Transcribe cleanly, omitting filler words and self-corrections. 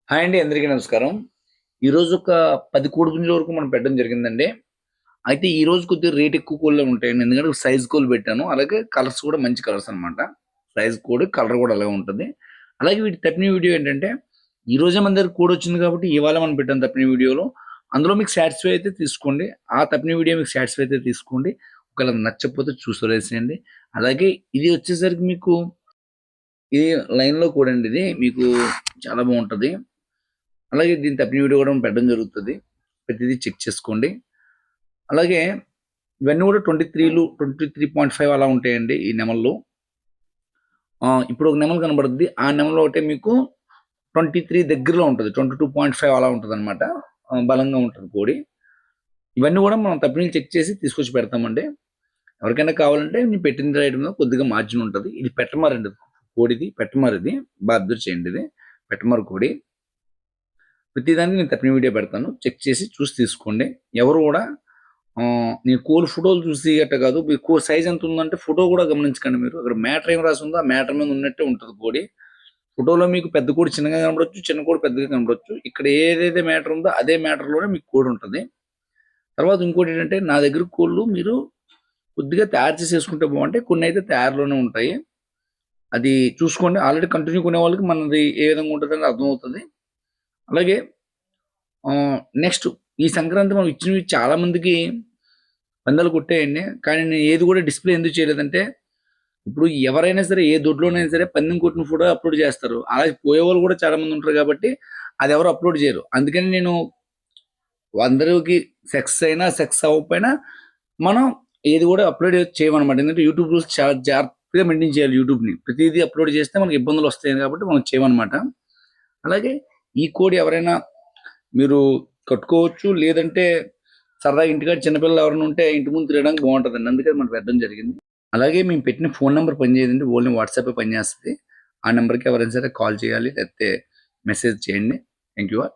Hi అండి, అందరికీ నమస్కారం. ఈరోజు ఒక 10 కోడిపుంజుల వరకు మనం పెట్టడం జరిగిందండి. అయితే ఈరోజు కొద్దిగా రేట్ ఎక్కువ కోళ్ళే ఉంటాయండి. ఎందుకంటే సైజ్ కోళ్ళు పెట్టాను. అలాగే కలర్స్ కూడా మంచి కలర్స్ అనమాట. సైజ్ కోడి, కలర్ కూడా అలాగే ఉంటది. అలాగే వీటి తప్పిన వీడియో ఏంటంటే, ఈరోజే మన దగ్గర కోడొచ్చింది కాబట్టి ఇవాళ మనం పెట్టాం తప్పిన వీడియోలో. అందులో మీకు సాటిస్ఫై అయితే తీసుకోండి. ఆ తప్పిన వీడియో మీకు సాటిస్ఫై అయితే తీసుకోండి. ఒకవేళ నచ్చకపోతే చూసి వదిలేసేయండి. అలాగే ఇది వచ్చేసరికి మీకు ఇది లైన్‌లో కోడండి ఇది. మీకు చాలా బావుంటది. అలాగే దీని తప్పిన వీడియో కూడా పెట్టడం జరుగుతది. ప్రతిదీ చెక్ చేసుకోండి. అలాగే ఇవన్నీ కూడా 23లు 23.5 అలా ఉంటాయండి ఈ నెమళ్ళు. ఇప్పుడు ఒక నెమలి కనబడుద్ది. ఆ నెమలి ఒకటే మీకు 23 దగ్గరలో ఉంటది. 22.5 అలా ఉంటదనమాట. బలంగా ఉంటది కోడి. ఇవన్నీ కూడా మనం తప్పినీళ్ళు చెక్ చేసి తీసుకొచ్చి పెడతామండి. ఎవరికైనా కావాలంటే నేను పెట్టిన రేట్ మీద కొద్దిగా మార్జిన్ ఉంటది. ఇది పెట్టమారండి కోడిది. పెట్టమారిది. అబ్జర్వ్ చేయండి ఇది. పెట్టమారు కోడి. ప్రతిదానికి నేను తప్పిన వీడియో పెడతాను. చెక్ చేసి చూసి తీసుకోండి. ఎవరు కూడా నేను కోడి ఫోటోలు చూసి గట్టా కాదు. మీ సైజ్ ఎంత ఉందంటే ఫోటో కూడా గమనించకండి మీరు. అక్కడ మ్యాటర్ ఏం రాసి ఉందో ఆ మ్యాటర్ మీద ఉన్నట్టే ఉంటది కోడి. ఫోటోలో మీకు పెద్ద కోడి చిన్నగా కనపడొచ్చు. చిన్న కోడి పెద్దగా కనపడొచ్చు. ఇక్కడ ఏదైతే మ్యాటర్ ఉందో అదే మ్యాటర్‌లోనే మీకు కోడి ఉంటది. తర్వాత ఇంకోటేంటంటే నా దగ్గర కోళ్ళు మీరు కొద్దిగా తయారు చేసేసుకుంటే బాగుంటాయి. కొన్నైతే తయారులోనే ఉంటాయి. అది చూసుకోండి. ఆల్రెడీ కంటిన్యూ కొనే వాళ్ళకి మనది ఏ విధంగా ఉంటదని అర్థమవుతది. అలాగే నెక్స్ట్ ఈ సంక్రాంతి మనం ఇచ్చినవి చాలా మందికి పందాలు కొట్టేయండి. కానీ నేను ఏది కూడా డిస్‌ప్లే ఎందుకు చేయలేదంటే, ఇప్పుడు ఎవరైనా సరే ఏ దొడ్లోనైనా సరే పందెం కొట్టిన ఫోటో అప్‌లోడ్ చేస్తారు. అలాగే పోయేవాళ్ళు కూడా చాలా మంది ఉంటారు కాబట్టి అది ఎవరు అప్‌లోడ్ చేయరు. అందుకని నేను అందరికి సక్సెస్ అయినా, సక్సెస్ అవ్వకపోయినా మనం ఏది కూడా అప్‌లోడ్ చేయమనమాట. ఎందుకంటే యూట్యూబ్ రూల్స్ చాలా జాగ్రత్తగా మెయింటైన్ చేయాలి యూట్యూబ్‌ని. ప్రతీదీ అప్‌లోడ్ చేస్తే మనకి ఇబ్బందులు వస్తాయి కాబట్టి మనం చేయమనమాట. అలాగే ఈ కోడ్ ఎవరైనా మీరు కట్టుకోవచ్చు. లేదంటే సరదాగా ఇంటికాడ చిన్నపిల్లలు ఎవరైనా ఉంటే ఇంటి ముందు తిరగడానికి బాగుంటదండి. అందుకని మనం పెట్టడం జరిగింది. అలాగే మేము పెట్టిన ఫోన్ నంబర్ పనిచేయదండి. ఓన్లీ వాట్సాపే పనిచేస్తది. ఆ నంబర్‌కి ఎవరైనా సరే కాల్ చేయాలి. లేకపోతే మెసేజ్ చేయండి. Thank you all.